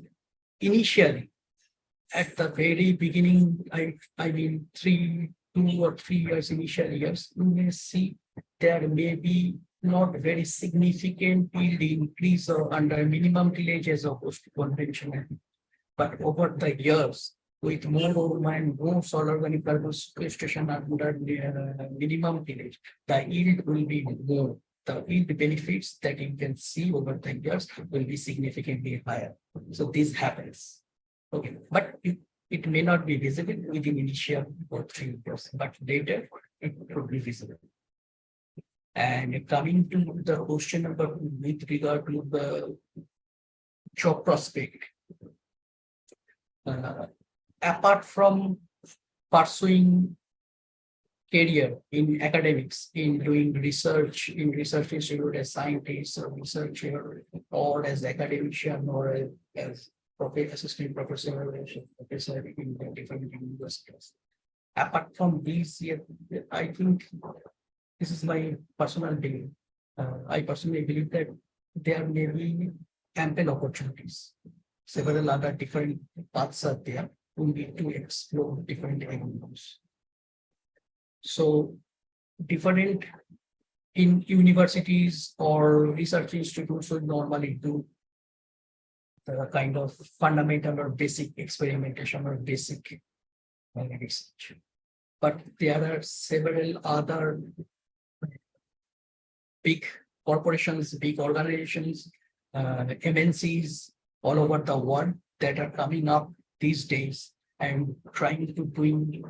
initially, at the very beginning, I mean 2 or 3 years, initial years, you may see there may be not very significant yield increase or under minimum tillage as opposed to conventional. But over the years, with more and more solar organic carbon sequestration under minimum tillage, the yield will be more. The yield benefits that you can see over the years will be significantly higher. So this happens. Okay, but it may not be visible within initial or 3 years, but later it would be visible. And coming to the question number with regard to the job prospect, apart from pursuing career in academics, in doing research in research institute as scientist or researcher, or as academician, or as assistant professor or professor in the different universities. Apart from these, I think this is my personal belief. I personally believe that there may be ample opportunities. Several other different paths are there. We need to explore different avenues. So different in universities or research institutes would normally do the kind of fundamental or basic experimentation or basic research. But there are several other big corporations, big organizations, MNCs all over the world that are coming up these days and trying to do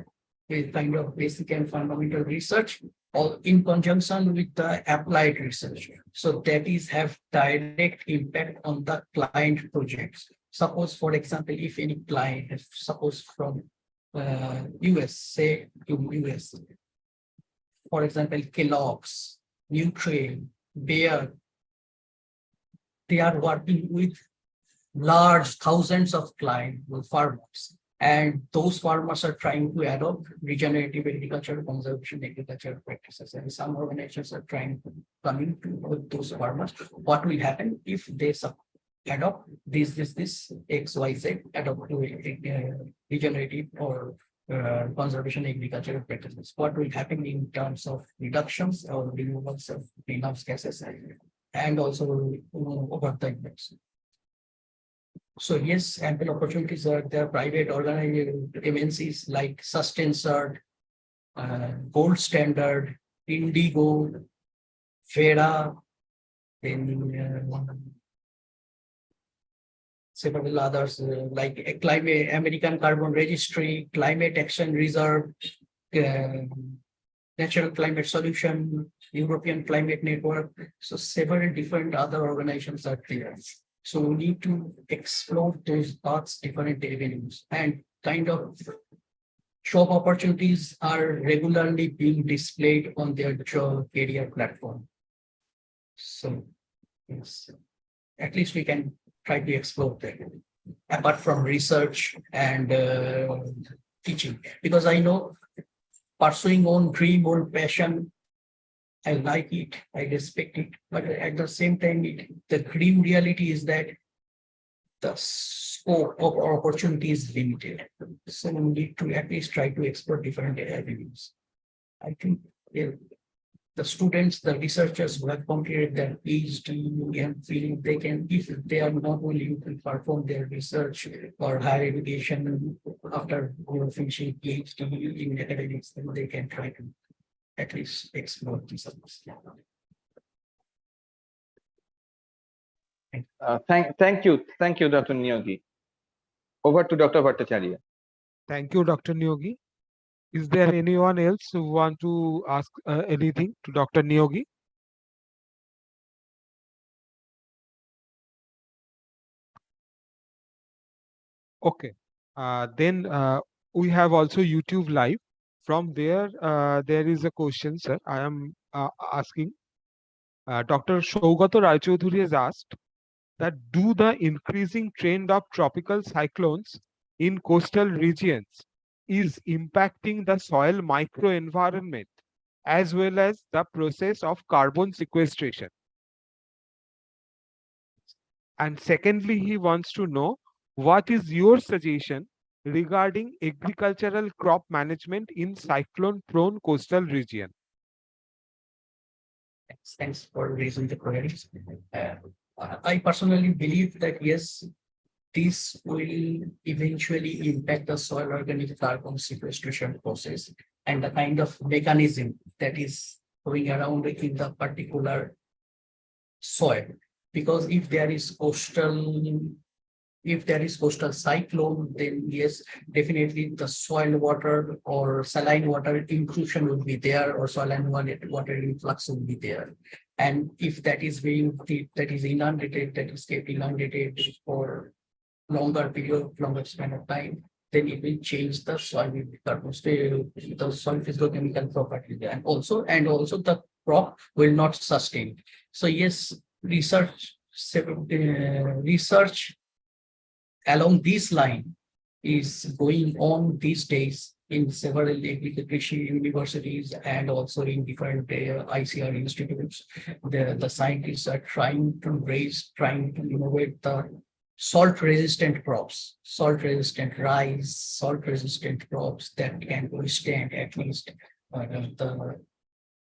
a kind of basic and fundamental research, or in conjunction with the applied research. So that is have direct impact on the client projects. Suppose, for example, if any client, suppose from US, say to US, for example, Kellogg's, Nutrien, Bayer, they are working with large thousands of client farmers, and those farmers are trying to adopt regenerative agriculture, conservation agriculture practices, and some organizations are trying to come into those farmers. What will happen if they adopt this XYZ, adopt to regenerative or conservation agricultural practices? What will happen in terms of reductions or removals of greenhouse gases and also over the index? So yes, ample opportunities are there. Private organized MNCs like SustainSert, Gold Standard, Indigo, Vera, then several others like a climate, American Carbon Registry, Climate Action Reserve, Natural Climate Solution, European Climate Network. So several different other organizations are there. So we need to explore those paths, different avenues, and kind of job opportunities are regularly being displayed on their job career platform. So yes, at least we can try to explore that, apart from research and teaching, because I know pursuing own dream, own passion, I like it, I respect it, but at the same time, the grim reality is that the scope of our opportunity is limited. So we need to at least try to explore different avenues. I think the students, the researchers who have completed their PhD and feeling they can, if they are not willing to perform their research or higher education after finishing PhD in academics, then they can try to at least explore these things. Thank you, Dr. Nyogi. Over to Dr. Bhattacharya. Thank you, Dr. Nyogi. Is there anyone else who want to ask anything to Dr. Nyogi? Okay. Then we have also YouTube Live. From there, there is a question, sir. I am asking. Dr. Shaugato Raichaudhuri has asked that do the increasing trend of tropical cyclones in coastal regions is impacting the soil microenvironment as well as the process of carbon sequestration? And secondly, he wants to know what is your suggestion regarding agricultural crop management in cyclone-prone coastal region? Thanks for raising the queries. I personally believe that yes, this will eventually impact the soil organic carbon sequestration process and the kind of mechanism that is going around in the particular soil. Because if there is coastal if there is coastal cyclone, then yes, definitely the soil water or saline water intrusion will be there, or saline water influx will be there. And if that is that is inundated, that is kept inundated for longer period, longer span of time, then it will change the soil the soil physicochemical properties. And also the crop will not sustain. So yes, research along this line is going on these days in several agricultural universities and also in different ICR institutes. The scientists are trying to innovate the salt-resistant crops, salt-resistant rice, salt-resistant crops that can withstand at least the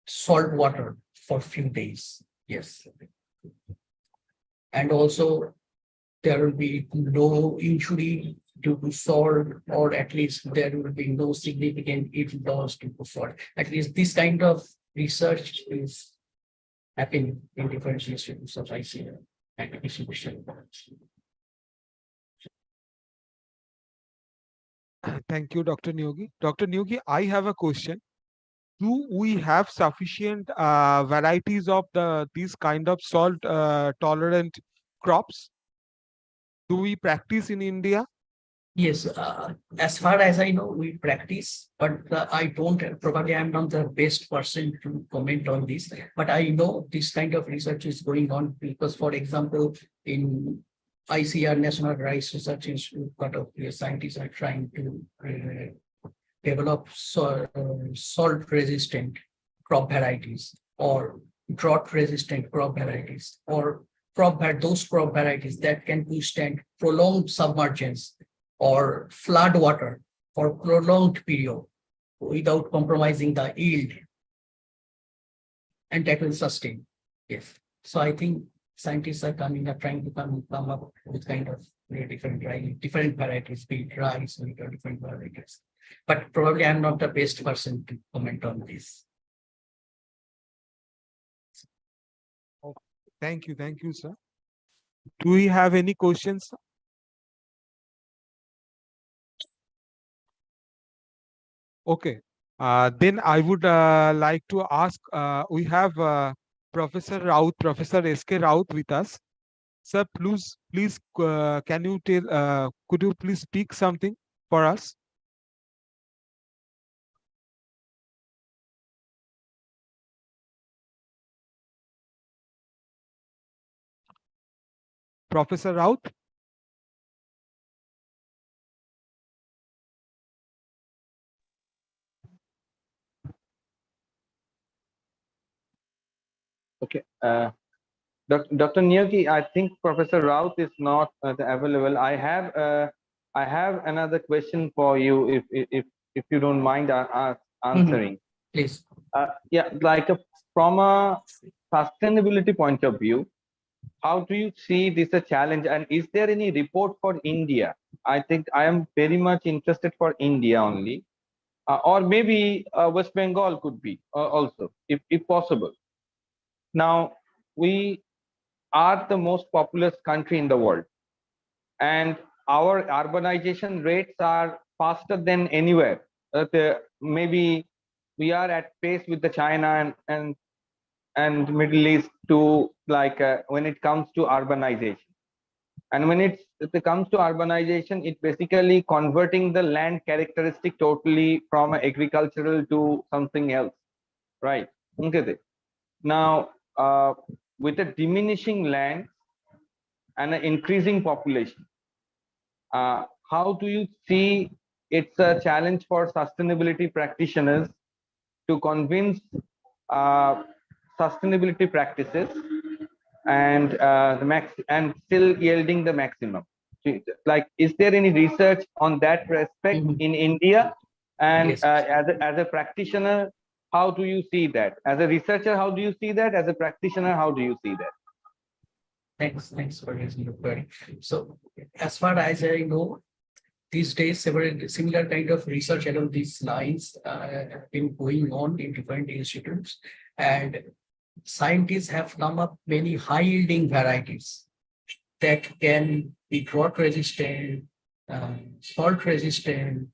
salt water for few days. Yes. And also there will be no injury due to salt, or at least there will be no significant heat loss due to salt. At least this kind of research is happening in different institutes of ICR and distribution. Thank you, Dr. Nyogi. Dr. Nyogi, I have a question. Do we have sufficient varieties of these kind of salt tolerant crops? Do we practice in India? Yes, as far as I know, we practice, but I don't, probably I'm not the best person to comment on this, but I know this kind of research is going on because, for example, in ICR, National Rice Research Institute, part of the scientists are trying to develop salt-resistant crop varieties or drought-resistant crop varieties or those crop varieties that can withstand prolonged submergence or flood water for prolonged period without compromising the yield, and that will sustain. Yes. So I think scientists are trying to come up with kind of different varieties, be it rice or different varieties. But probably I'm not the best person to comment on this. Thank you, sir. Do we have any questions? Okay. Then I would like to ask, we have Professor Raut, Professor S.K. Raut with us. Sir, please, can you could you please speak something for us? Professor Raut? Okay. Dr. Nyogi, I think Professor Raut is not available. I have another question for you, if you don't mind answering. Please. Yeah, like from a sustainability point of view, how do you see this a challenge? And is there any report for India? I think I am very much interested for India only, or maybe West Bengal could be also, if possible. Now, we are the most populous country in the world, and our urbanization rates are faster than anywhere. Maybe we are at pace with the China and Middle East to like when it comes to urbanization. And when it comes to urbanization, it basically converting the land characteristic totally from agricultural to something else, right? Okay. Now, with a diminishing land and an increasing population, how do you see it's a challenge for sustainability practitioners to convince sustainability practices and and still yielding the maximum? Like, is there any research on that respect in India? And Yes. As a practitioner, how do you see that? As a researcher, how do you see that? As a practitioner, how do you see that? Thanks for raising the query. So as far as I know, these days several similar kind of research along these lines have been going on in different institutes, and scientists have come up many high yielding varieties that can be drought resistant, salt resistant,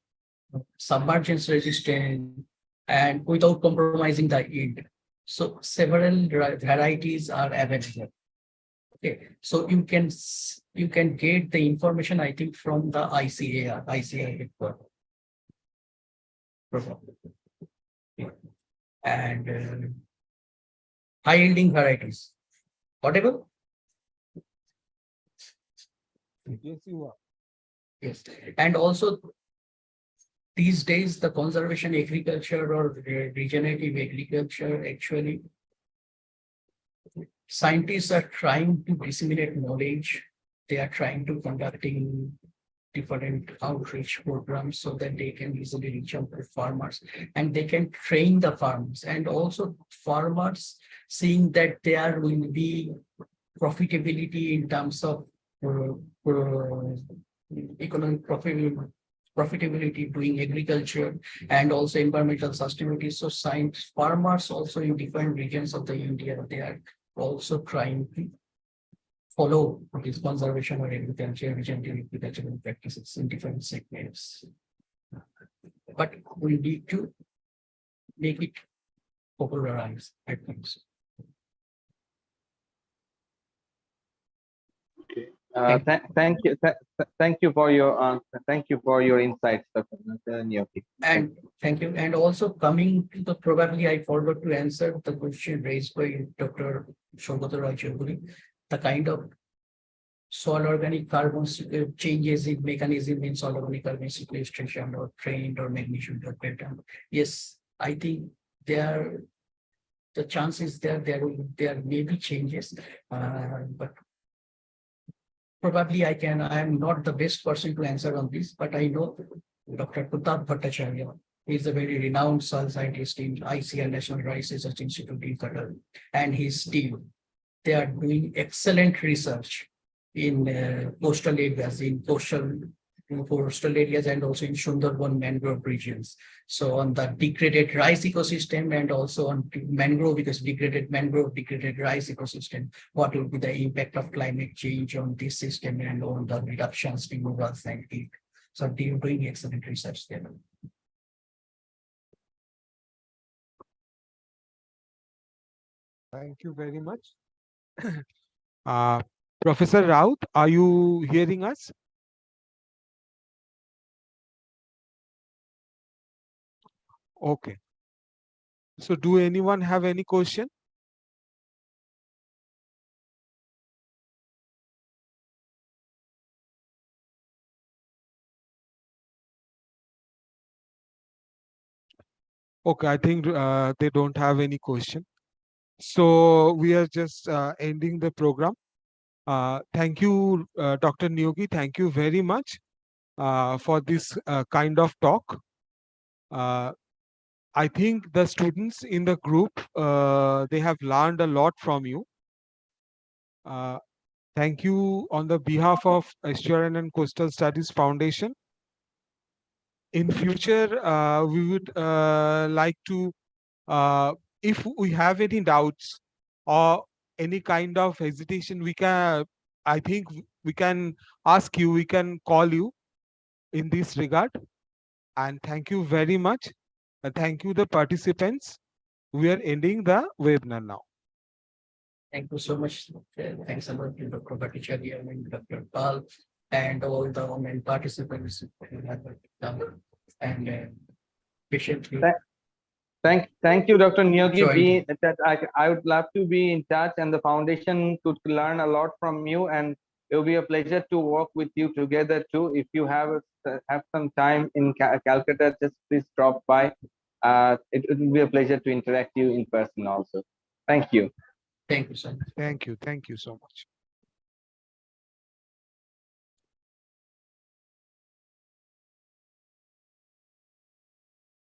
submergence resistant, and without compromising the yield. So several varieties are available. Okay, so you can get the information, I think, from the ICAR headquarters. Yeah. And high yielding varieties. Whatever. Yes, you are. Yes, and also these days the conservation agriculture or regenerative agriculture, actually scientists are trying to disseminate knowledge. They are trying to conducting different outreach programs so that they can easily reach out to farmers and they can train the farmers, and also farmers seeing that there will be profitability in terms of economic profitability doing agriculture and also environmental sustainability. So science farmers also in different regions of the India, they are also trying to follow this conservation or agriculture, regenerative agricultural practices in different segments. But we need to make it popularized, I think so. Thank you for your answer. Thank you for your insights, Dr. Nyoki. And thank you. And also coming to the, probably I forgot to answer the question raised by Dr. Shogoto Roy Choudhury, the kind of soil organic carbon changes in mechanism in soil organic carbon sequestration or trend or magnitude or pattern. Yes, I think there, the chances there may be changes, but probably I am not the best person to answer on this, but I know Dr. Pratap Bhattacharya is a very renowned soil scientist in ICR National Rice Research Institute in Qatar, and his team, they are doing excellent research in coastal areas, and also in Sundarban mangrove regions. So on the degraded rice ecosystem and also on mangrove, because degraded mangrove, degraded rice ecosystem, what will be the impact of climate change on this system and on the reductions, removals and heat. So they are doing excellent research there. Thank you very much. Professor Raut, are you hearing us? Okay. So do anyone have any question? Okay, I think they don't have any question. So we are just ending the program. Thank you, Dr. Nyogi. Thank you very much for this kind of talk. I think the students in the group, they have learned a lot from you. Thank you on the behalf of Estuarine and Coastal Studies Foundation. In future, we would like to, if we have any doubts or any kind of hesitation, we can, I think we can ask you, we can call you in this regard. And thank you very much. Thank you, the participants. We are ending the webinar now. Thank you so much. Thanks a lot to Dr. Bhattacharya and Dr. Pal and all the online participants who have done and patiently. Thank you, Dr. Nyogi. Joined. I would love to be in touch, and the foundation could learn a lot from you, and it will be a pleasure to work with you together too. If you have some time in Calcutta, just please drop by. It will be a pleasure to interact you in person also. Thank you. Thank you so much. Thank you. Thank you so much.